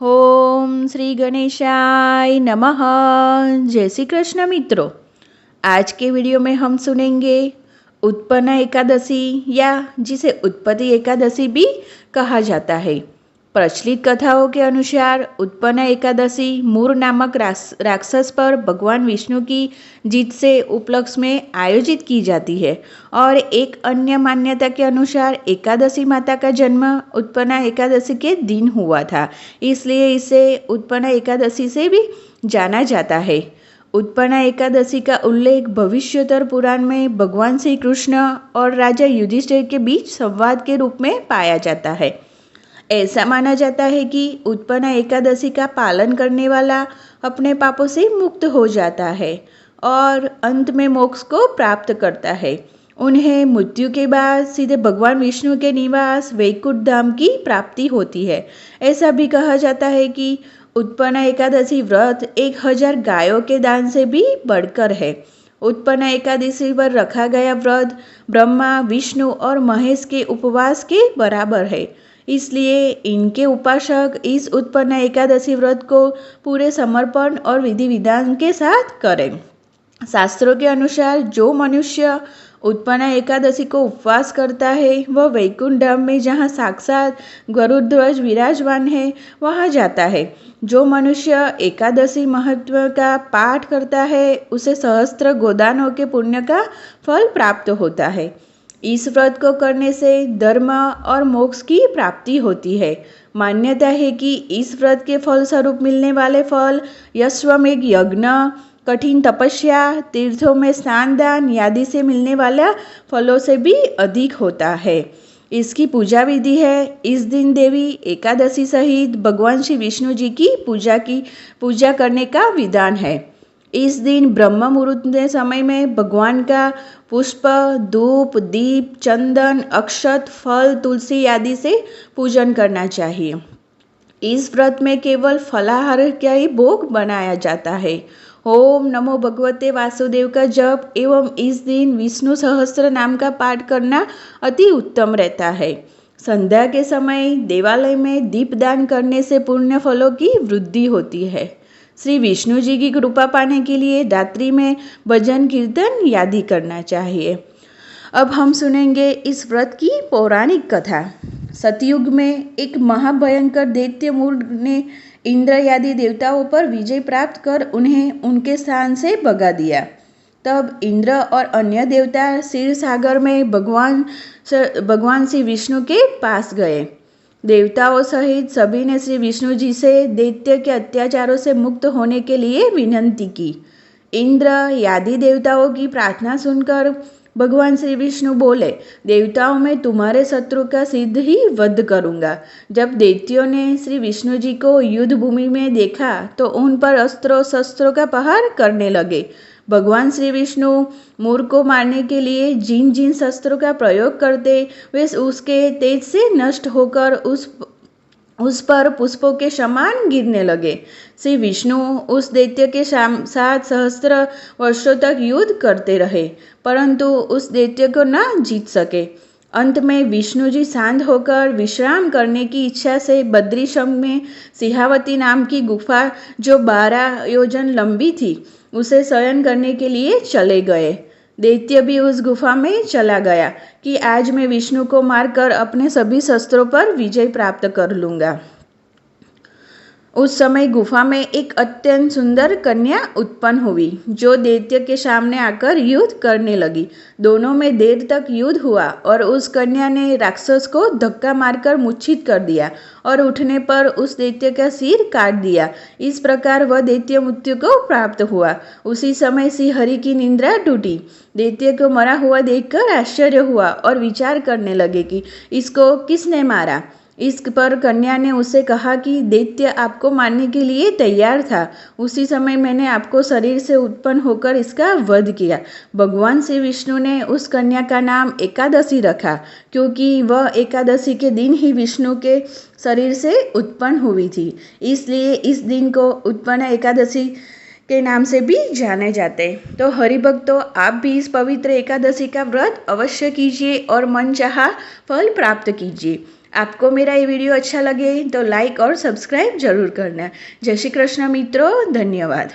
ओम श्री गणेशाय नमः। जय श्री कृष्ण मित्रों, आज के वीडियो में हम सुनेंगे उत्पन्न एकादशी या जिसे उत्पत्ति एकादशी भी कहा जाता है। प्रचलित कथाओं के अनुसार उत्पन्न एकादशी मूर नामक राक्षस पर भगवान विष्णु की जीत से उपलक्ष्य में आयोजित की जाती है और एक अन्य मान्यता के अनुसार एकादशी माता का जन्म उत्पन्न एकादशी के दिन हुआ था, इसलिए इसे उत्पन्न एकादशी से भी जाना जाता है। उत्पन्न एकादशी का उल्लेख भविष्योत्तर पुराण में भगवान श्री कृष्ण और राजा युधिष्ठिर के बीच संवाद के रूप में पाया जाता है। ऐसा माना जाता है कि उत्पन्न एकादशी का पालन करने वाला अपने पापों से मुक्त हो जाता है और अंत में मोक्ष को प्राप्त करता है। उन्हें मृत्यु के बाद सीधे भगवान विष्णु के निवास वैकुंठ धाम की प्राप्ति होती है। ऐसा भी कहा जाता है कि उत्पन्न एकादशी व्रत 1000 गायों के दान से भी बढ़कर है। उत्पन्न एकादशी पर रखा गया व्रत ब्रह्मा, विष्णु और महेश के उपवास के बराबर है, इसलिए इनके उपासक इस उत्पन्न एकादशी व्रत को पूरे समर्पण और विधि विधान के साथ करें। शास्त्रों के अनुसार जो मनुष्य उत्पन्न एकादशी को उपवास करता है वह वैकुंठ धाम में जहाँ साक्षात गरुड़ विराजमान है वहाँ जाता है। जो मनुष्य एकादशी महत्व का पाठ करता है उसे सहस्त्र गोदानों के पुण्य का फल प्राप्त होता है। इस व्रत को करने से धर्म और मोक्ष की प्राप्ति होती है। मान्यता है कि इस व्रत के फल स्वरूप मिलने वाले फल अश्वमेघ यज्ञ, कठिन तपस्या, तीर्थों में स्नान दान आदि से मिलने वाला फलों से भी अधिक होता है। इसकी पूजा विधि है। इस दिन देवी एकादशी सहित भगवान श्री विष्णु जी की पूजा करने का विधान है। इस दिन ब्रह्म मुहूर्त के समय में भगवान का पुष्प, धूप, दीप, चंदन, अक्षत, फल, तुलसी आदि से पूजन करना चाहिए। इस व्रत में केवल फलाहार का ही भोग बनाया जाता है। ओम नमो भगवते वासुदेव का जप एवं इस दिन विष्णु सहस्त्र नाम का पाठ करना अति उत्तम रहता है। संध्या के समय देवालय में दीपदान करने से पुण्य फलों की वृद्धि होती है। श्री विष्णु जी की कृपा पाने के लिए रात्रि में भजन कीर्तन आदि करना चाहिए। अब हम सुनेंगे इस व्रत की पौराणिक कथा। सतयुग में एक महाभयंकर दैत्य मूर ने इंद्र आदि देवताओं पर विजय प्राप्त कर उन्हें उनके स्थान से भगा दिया। तब इंद्र और अन्य देवता क्षीर सागर में भगवान श्री विष्णु के पास गए। देवताओं सहित सभी ने श्री विष्णु जी से दैत्य के अत्याचारों से मुक्त होने के लिए विनती की। इंद्र आदि देवताओं की प्रार्थना सुनकर भगवान श्री विष्णु बोले, देवताओं में तुम्हारे शत्रु का सिद्ध ही वध करूंगा। जब दैत्यों ने श्री विष्णु जी को युद्ध भूमि में देखा तो उन पर अस्त्रों शस्त्रों का प्रहार करने लगे। भगवान श्री विष्णु मूर को मारने के लिए जिन जिन शस्त्रों का प्रयोग करते वे उसके तेज से नष्ट होकर उस पर पुष्पों के समान गिरने लगे। श्री विष्णु उस दैत्य के साथ सहस्त्र वर्षों तक युद्ध करते रहे, परंतु उस दैत्य को न जीत सके। अंत में विष्णु जी शांत होकर विश्राम करने की इच्छा से बद्रीशम में सिहावती नाम की गुफा जो 12 योजन लंबी थी उसे शयन करने के लिए चले गए। दैत्य भी उस गुफा में चला गया कि आज मैं विष्णु को मारकर अपने सभी शस्त्रों पर विजय प्राप्त कर लूंगा। उस समय गुफा में एक अत्यंत सुंदर कन्या उत्पन्न हुई जो दैत्य के सामने आकर युद्ध करने लगी। दोनों में देर तक युद्ध हुआ और उस कन्या ने राक्षस को धक्का मारकर मूर्छित कर दिया और उठने पर उस दैत्य का सिर काट दिया। इस प्रकार वह दैत्य मृत्यु को प्राप्त हुआ। उसी समय श्री हरि की निद्रा टूटी। दैत्य को मरा हुआ देखकर आश्चर्य हुआ और विचार करने लगे कि इसको किसने मारा। इस पर कन्या ने उसे कहा कि दैत्य आपको मारने के लिए तैयार था, उसी समय मैंने आपको शरीर से उत्पन्न होकर इसका वध किया। भगवान श्री विष्णु ने उस कन्या का नाम एकादशी रखा क्योंकि वह एकादशी के दिन ही विष्णु के शरीर से उत्पन्न हुई थी, इसलिए इस दिन को उत्पन्न एकादशी के नाम से भी जाने जाते। तो हरिभक्तों, आप भी इस पवित्र एकादशी का व्रत अवश्य कीजिए और मनचाहा फल प्राप्त कीजिए। आपको मेरा ये वीडियो अच्छा लगे तो लाइक और सब्सक्राइब जरूर करना। जय श्री कृष्ण मित्रों, धन्यवाद।